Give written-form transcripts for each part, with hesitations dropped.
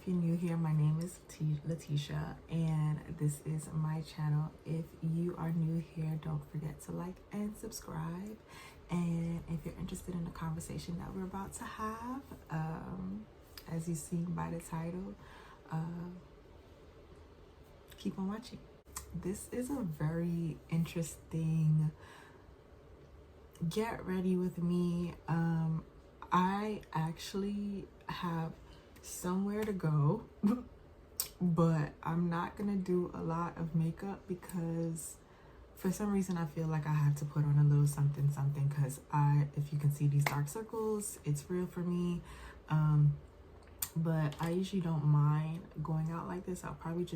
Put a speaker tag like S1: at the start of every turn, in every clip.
S1: you're new here, my name is Letitia, and this is my channel. If you are new here, don't forget to like and subscribe. And if you're interested in the conversation that we're about to have, as you see by the title, keep on watching. This is a very interesting get ready with me. I actually have somewhere to go, but I'm not gonna do a lot of makeup because for some reason I feel like I have to put on a little something because if you can see these dark circles, it's real for me. But I usually don't mind going out like this. I'll probably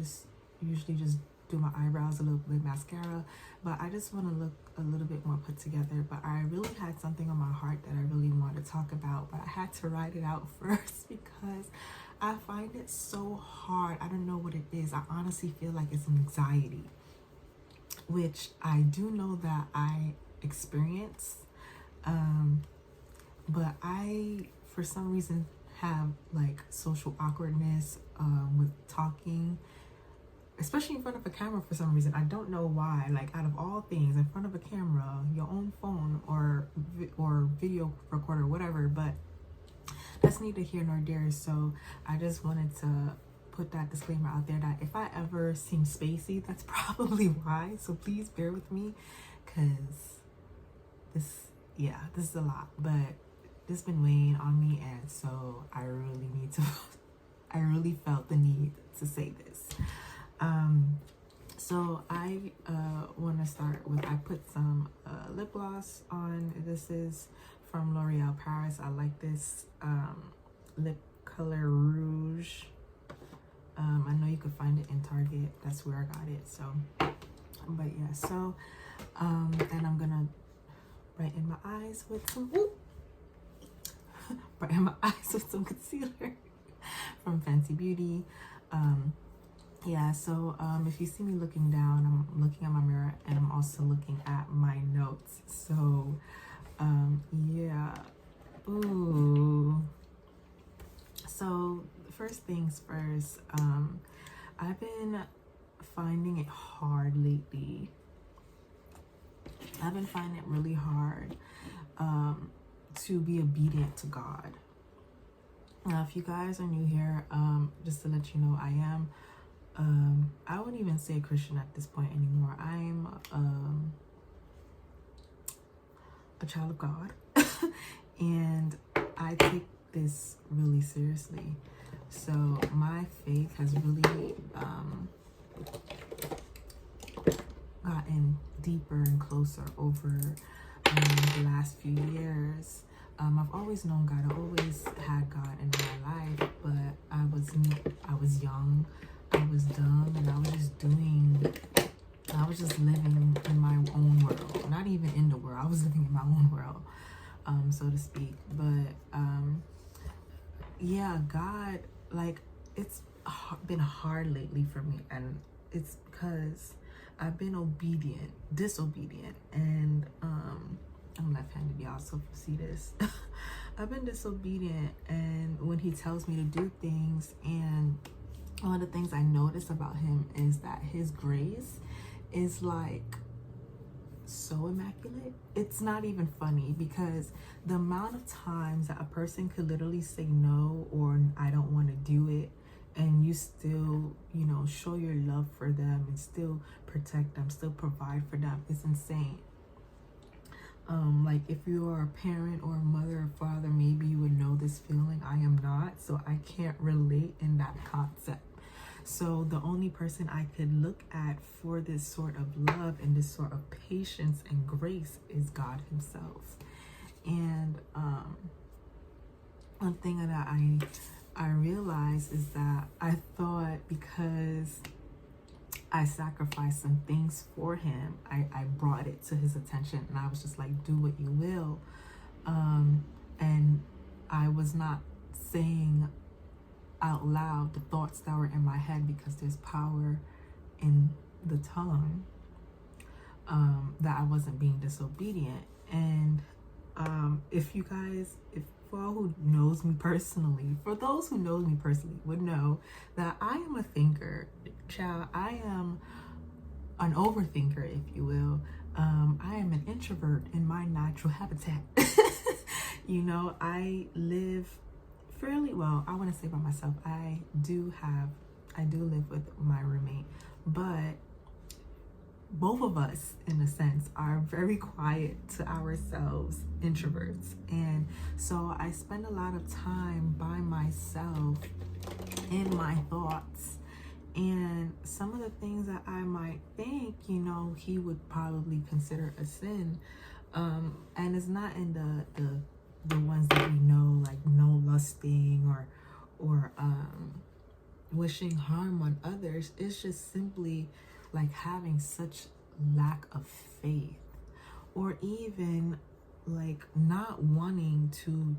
S1: usually just do my eyebrows, a little bit mascara, but I just want to look a little bit more put together. But I really had something on my heart that I really wanted to talk about, but I had to write it out first because I find it so hard. I don't know what it is. I honestly feel like it's anxiety, which I do know that I experience, but I for some reason have like social awkwardness with talking, especially in front of a camera. For some reason, I don't know why. Like, out of all things, in front of a camera, your own phone or video recorder, whatever. But that's neither here nor there. So I just wanted to put that disclaimer out there that if I ever seem spacey, that's probably why. So please bear with me, because this is a lot. But this has been weighing on me, and so I really felt the need to say this. So I want to start with, I put some lip gloss on. This is from L'Oreal Paris. I like this lip color rouge. I know you could find it in Target. That's where I got it. So, but yeah, so and I'm gonna brighten my eyes with some concealer from Fancy Beauty. Yeah, so if you see me looking down, I'm looking at my mirror and I'm also looking at my notes. So yeah. Ooh. So first things first, I've been finding it hard lately. I've been finding it really hard to be obedient to God. Now, if you guys are new here, just to let you know, I am I wouldn't even say a Christian at this point anymore. I'm a child of God and I take this really seriously. So my faith has really gotten deeper and closer over the last few years. I've always known God. I always had God in my life, but I was young, I was dumb, and I was just living in my own world. Not even in the world. I was living in my own world, so to speak. But yeah, God, like, it's been hard lately for me, and it's because I've been disobedient, and I'm left-handed, y'all, so if you see this, I've been disobedient, and when he tells me to do things, and one of the things I notice about him is that his grace is like so immaculate. It's not even funny, because the amount of times that a person could literally say no, or I don't want to do it, and you still, show your love for them and still protect them, still provide for them, is insane. Like, if you are a parent or a mother or father, maybe you would know this feeling. I am not, so I can't relate in that concept. So the only person I could look at for this sort of love and this sort of patience and grace is God himself. And one thing that I realized is that I thought because I sacrificed some things for him, I brought it to his attention, and I was just like, do what you will. And I was not saying out loud the thoughts that were in my head, because there's power in the tongue, that I wasn't being disobedient. And if for all who knows me personally, for those who know me personally would know that I am a thinker. Child, I am an overthinker, if you will. I am an introvert in my natural habitat. You know, I live fairly well. I want to say by myself. I do live with my roommate, but both of us, in a sense, are very quiet to ourselves, introverts. And so I spend a lot of time by myself in my thoughts. And some of the things that I might think, you know, he would probably consider a sin. And it's not in the ones that we know, like no lusting or wishing harm on others. It's just simply like having such lack of faith, or even like not wanting to,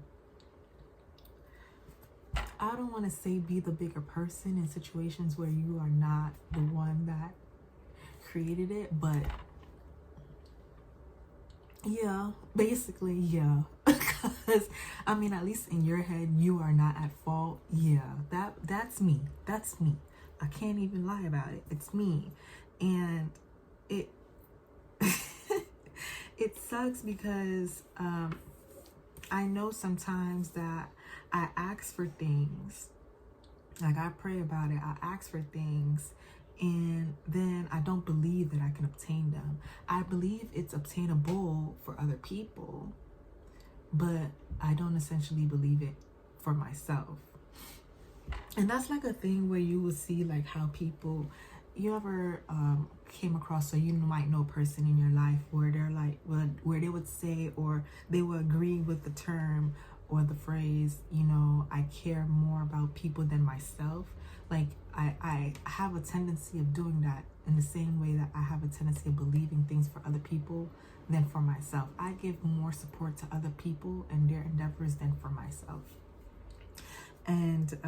S1: I don't want to say be the bigger person in situations where you are not the one that created it, but yeah, basically, yeah. Because I mean, at least in your head, you are not at fault. Yeah, that's me. That's me. I can't even lie about it. It's me. And it it sucks because I know sometimes that I ask for things, like I pray about it, I ask for things, and then I don't believe that I can obtain them. I believe it's obtainable for other people, but I don't essentially believe it for myself. And that's like a thing where you will see like how people, you ever came across, so you might know a person in your life where they're like, where they would say, or they would agree with the term or the phrase, you know, I care more about people than myself. Like I have a tendency of doing that in the same way that I have a tendency of believing things for other people than for myself. I give more support to other people and their endeavors than for myself. And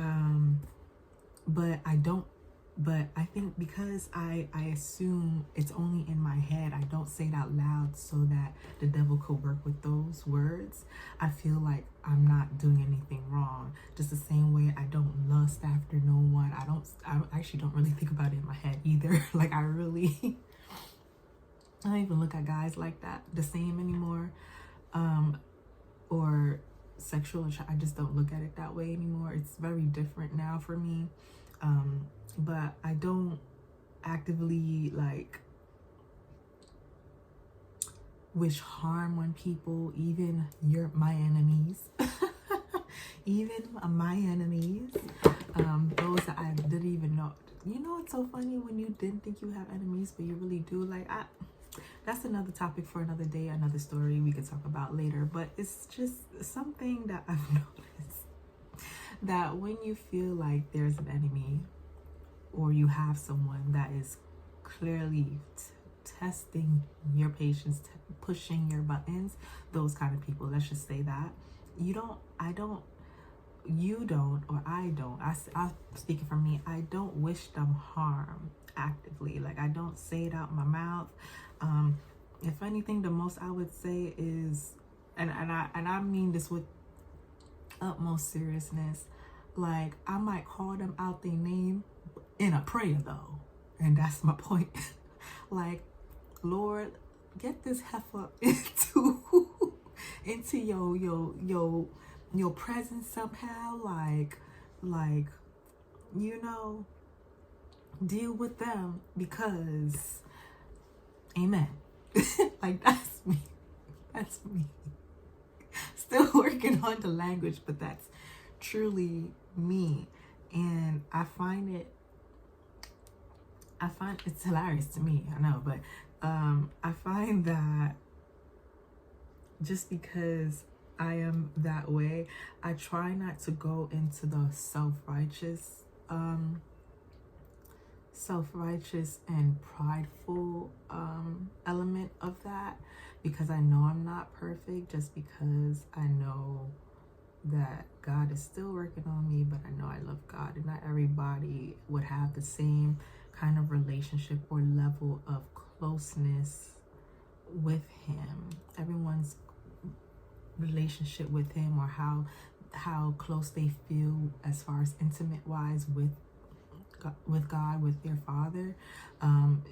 S1: but I think because I assume it's only in my head, I don't say it out loud so that the devil could work with those words. I feel like I'm not doing anything wrong. Just the same way I don't lust after no one. I actually don't really think about it in my head either. Like I don't even look at guys like that the same anymore. Or sexual, I just don't look at it that way anymore. It's very different now for me. But I don't actively like wish harm on people, even my enemies. Even my enemies, those that I didn't even know. You know, it's so funny when you didn't think you have enemies, but you really do. Like that's another topic for another day, another story we could talk about later. But it's just something that I've noticed, that when you feel like there's an enemy, or you have someone that is clearly testing your patience, pushing your buttons, those kind of people, let's just say that, I'm speaking for me, I don't wish them harm actively. Like I don't say it out my mouth. If anything, the most I would say is, and I mean this with utmost seriousness, like I might call them out their name in a prayer though, and that's my point. Like, Lord, get this heifer into your presence somehow, like you know, deal with them, because amen. Like that's me. Still working on the language, but that's truly me. And I find it's hilarious to me, I know, but I find that just because I am that way, I try not to go into the self-righteous and prideful element of that, because I know I'm not perfect, just because I know that God is still working on me, but I know I love God, and not everybody would have the same kind of relationship or level of closeness with him. Everyone's relationship with him, or how close they feel as far as intimate wise with God, with their Father,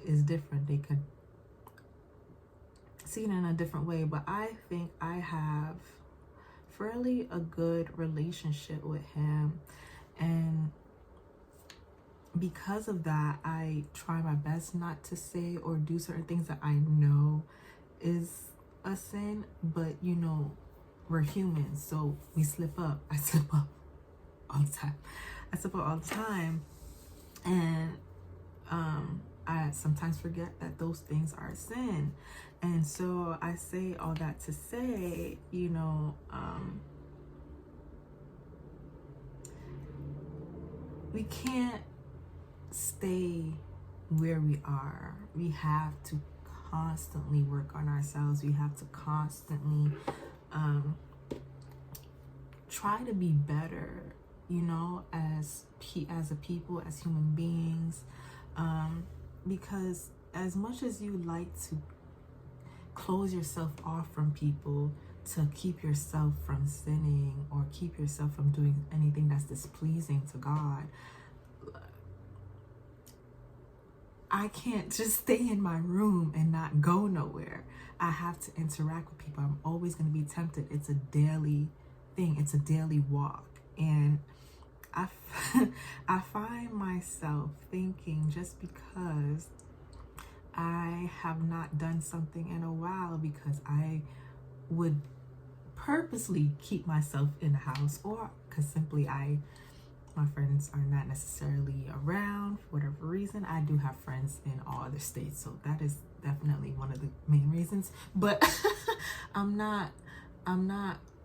S1: is different. They could see it in a different way, but I think I have fairly a good relationship with him, and because of that, I try my best not to say or do certain things that I know is a sin, but we're humans, so we slip up. I slip up all the time. And I sometimes forget that those things are sin. And so I say all that to say, we can't stay where we are. We have to constantly work on ourselves. We have to constantly try to be better, as a people, as human beings, because as much as you like to close yourself off from people to keep yourself from sinning or keep yourself from doing anything that's displeasing to God, I can't just stay in my room and not go nowhere. I have to interact with people. I'm always going to be tempted. It's a daily thing. It's a daily walk. And I find myself thinking, just because I have not done something in a while, because I would purposely keep myself in the house, or because simply my friends are not necessarily around for whatever reason. I do have friends in all other states, so that is definitely one of the main reasons. But I'm not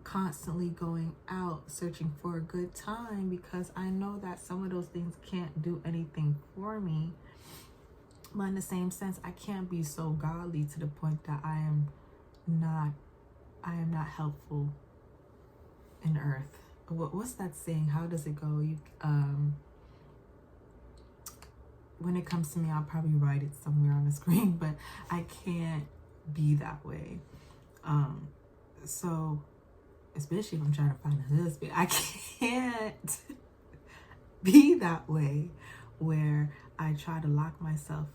S1: constantly going out searching for a good time, because I know that some of those things can't do anything for me. But in the same sense, I can't be so godly to the point that I am not helpful in the earth. What's that saying? How does it go? When it comes to me, I'll probably write it somewhere on the screen, but I can't be that way. So especially if I'm trying to find a husband, I can't be that way where I try to lock myself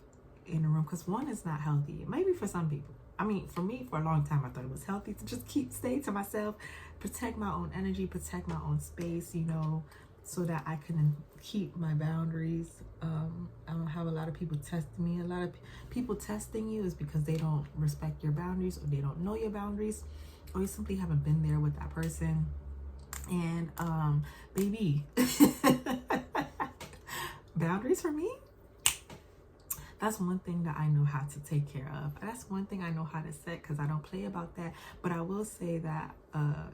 S1: in a room, because one, is not healthy. Maybe for some people. I mean, for me, for a long time, I thought it was healthy to just stay to myself, protect my own energy, protect my own space, so that I can keep my boundaries. I don't have a lot of people testing me. A lot of people testing you is because they don't respect your boundaries, or they don't know your boundaries, or you simply haven't been there with that person. And baby, boundaries for me, that's one thing that I know how to take care of. That's one thing I know how to set, because I don't play about that. But I will say that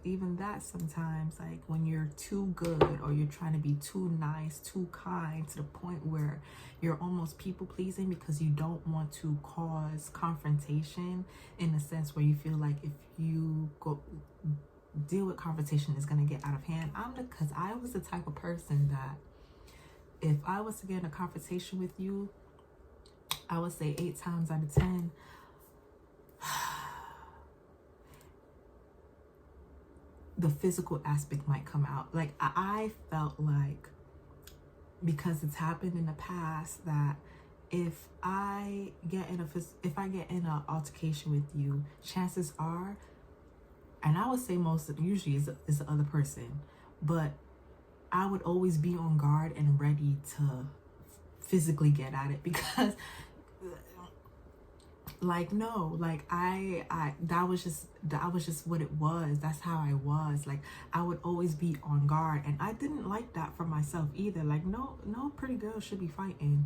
S1: even that sometimes, like when you're too good, or you're trying to be too nice, too kind, to the point where you're almost people pleasing because you don't want to cause confrontation, in a sense where you feel like if you go deal with confrontation, it's going to get out of hand. Because I was the type of person that if I was to get in a confrontation with you, I would say 8 times out of 10, the physical aspect might come out. Like I felt like, because it's happened in the past, that if I get in an altercation with you, chances are, and I would say usually is the other person, but I would always be on guard and ready to physically get at it, because that was just what it was. That's how I was. Like, I would always be on guard, and I didn't like that for myself either. Like, no pretty girl should be fighting.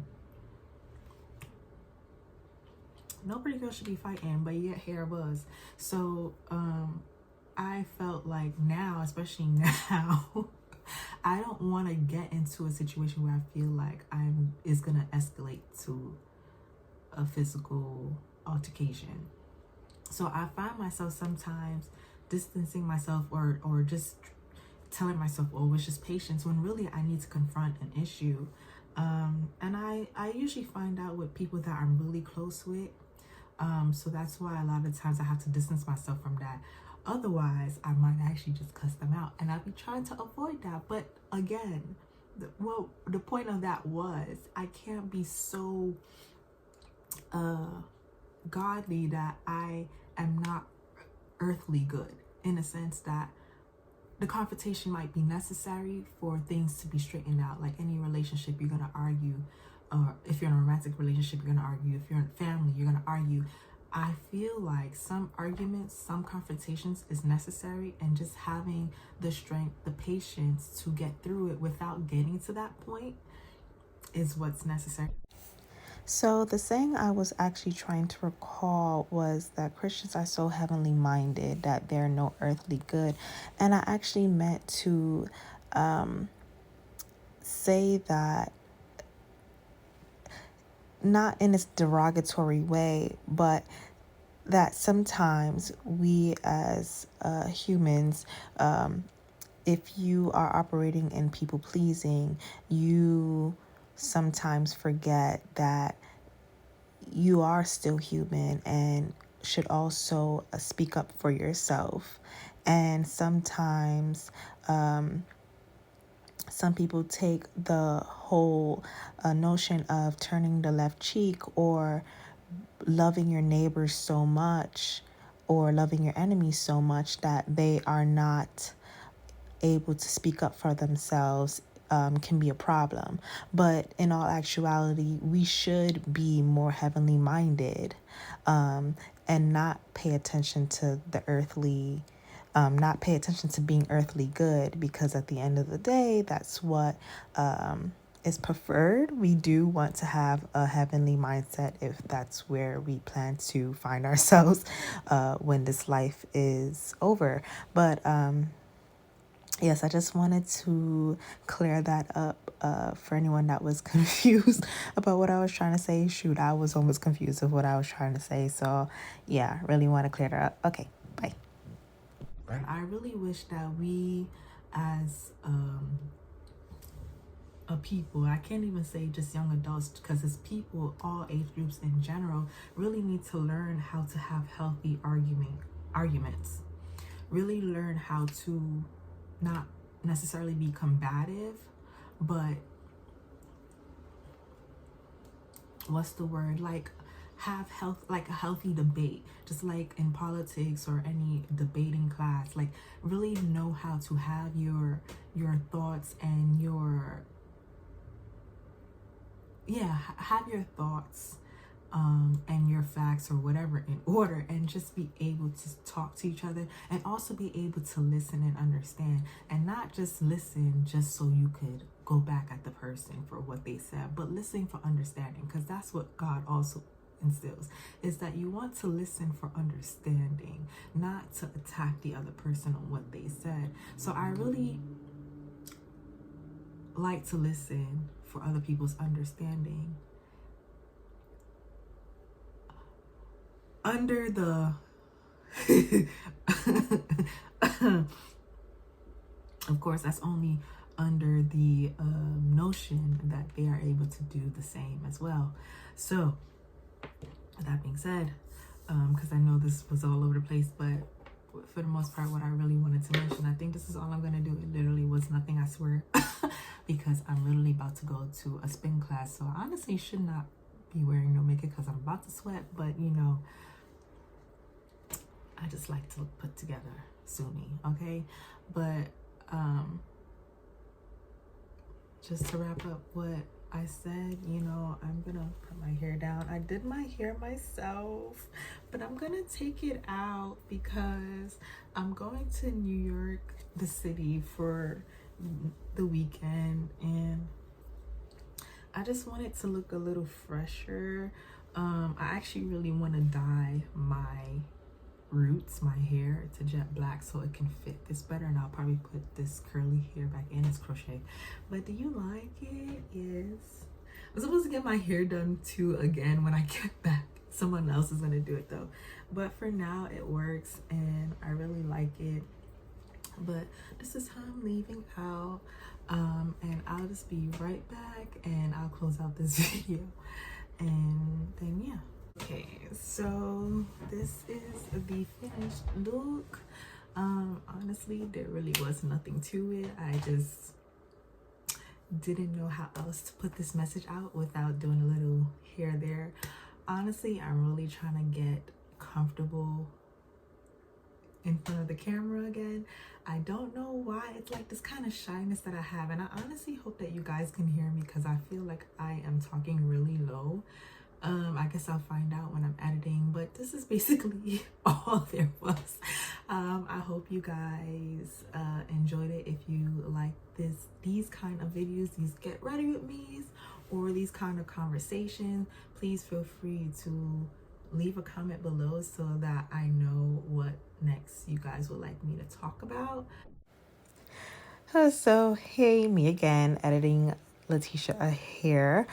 S1: No pretty girl should be fighting, but yet here I was. So I felt like now, especially now, I don't want to get into a situation where I feel like it's gonna escalate to a physical altercation. So I find myself sometimes distancing myself, or just telling myself, oh, it's just patience, when really I need to confront an issue. And I usually find out with people that I'm really close with. So that's why a lot of times I have to distance myself from that. Otherwise, I might actually just cuss them out, and I'd be trying to avoid that. But again, the point of that was I can't be so godly that I am not earthly good, in a sense that the confrontation might be necessary for things to be straightened out. Like any relationship, you're gonna argue. If you're in a romantic relationship, you're gonna argue. If you're in family, you're gonna argue. I feel like some arguments, some confrontations is necessary, and just having the strength, the patience to get through it without getting to that point is what's necessary.
S2: So the saying I was actually trying to recall was that Christians are so heavenly minded that they're no earthly good. And I actually meant to say that not in this derogatory way, but that sometimes we as humans, if you are operating in people pleasing, you sometimes forget that you are still human and should also speak up for yourself. And sometimes some people take the whole notion of turning the left cheek or loving your neighbors so much or loving your enemies so much that they are not able to speak up for themselves, can be a problem. But in all actuality, we should be more heavenly minded, and not pay attention to the earthly, not pay attention to being earthly good, because at the end of the day, that's what is preferred. We do want to have a heavenly mindset if that's where we plan to find ourselves when this life is over. But yes, I just wanted to clear that up for anyone that was confused about what I was trying to say. Shoot, I was almost confused of what I was trying to say. So yeah, really want to clear that up. Okay, bye.
S1: I really wish that we as a people, I can't even say just young adults, because it's people, all age groups in general, really need to learn how to have healthy arguments. Really learn how to not necessarily be combative, but what's the word? Like have like a healthy debate, just like in politics or any debating class. Like really know how to have your thoughts and have your thoughts and your facts or whatever in order, and just be able to talk to each other, and also be able to listen and understand, and not just listen just so you could go back at the person for what they said, but listening for understanding, because that's what God also instills, is that you want to listen for understanding, not to attack the other person on what they said. So I really like to listen for other people's understanding. Under the of course, that's only under the notion that they are able to do the same as well. So with that being said, because I know this was all over the place, but for the most part, what I really wanted to mention, I think this is all I'm going to do. It literally was nothing, I swear, because I'm literally about to go to a spin class. So I honestly should not be wearing no makeup because I'm about to sweat, but you know, I just like to look put together, Sunni, okay? But just to wrap up what I said, you know, I'm gonna put my hair down. I did my hair myself, but I'm gonna take it out because I'm going to New York, the city, for the weekend, and I just want it to look a little fresher. I actually really want to dye my roots, my hair, to jet black so it can fit this better, and I'll probably put this curly hair back in as crochet. But do you like it? Yes. I'm supposed to get my hair done too again when I get back. Someone else is gonna do it though, but for now it works and I really like it. But this is how I'm leaving out, and I'll just be right back and I'll close out this video, and then yeah. Okay, so this is the finished look. Honestly, there really was nothing to it. I just didn't know how else to put this message out without doing a little here there. Honestly, I'm really trying to get comfortable in front of the camera again. I don't know why it's like this kind of shyness that I have, and I honestly hope that you guys can hear me because I feel like I am talking really low. I guess I'll find out when I'm editing, but this is basically all there was. I hope you guys enjoyed it. If you like these kind of videos, these get ready with me's, or these kind of conversations, please feel free to leave a comment below so that I know what next you guys would like me to talk about.
S2: So, hey, me again, editing Letitia here.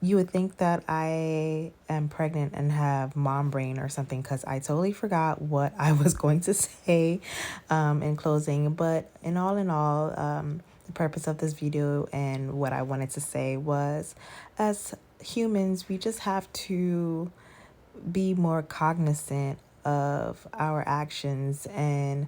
S2: You would think that I am pregnant and have mom brain or something because I totally forgot what I was going to say in closing. But in all, the purpose of this video and what I wanted to say was, as humans, we just have to be more cognizant of our actions and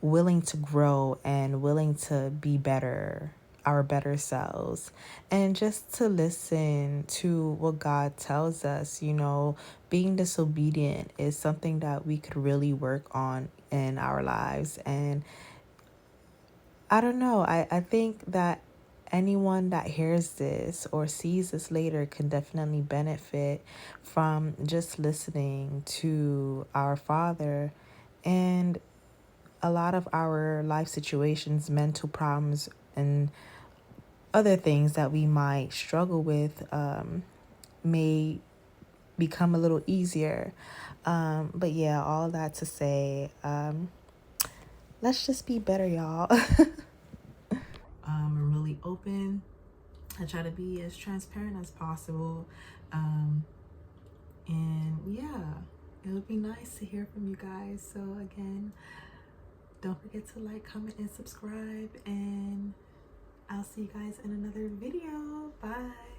S2: willing to grow and willing to be better, our better selves, and just to listen to what God tells us. You know, being disobedient is something that we could really work on in our lives. And I don't know, I think that anyone that hears this or sees this later can definitely benefit from just listening to our Father. And a lot of our life situations, mental problems, and other things that we might struggle with may become a little easier. But yeah, all that to say, let's just be better, y'all.
S1: I'm really open. I try to be as transparent as possible. And yeah, it would be nice to hear from you guys. So again, don't forget to like, comment, and subscribe. And I'll see you guys in another video. Bye.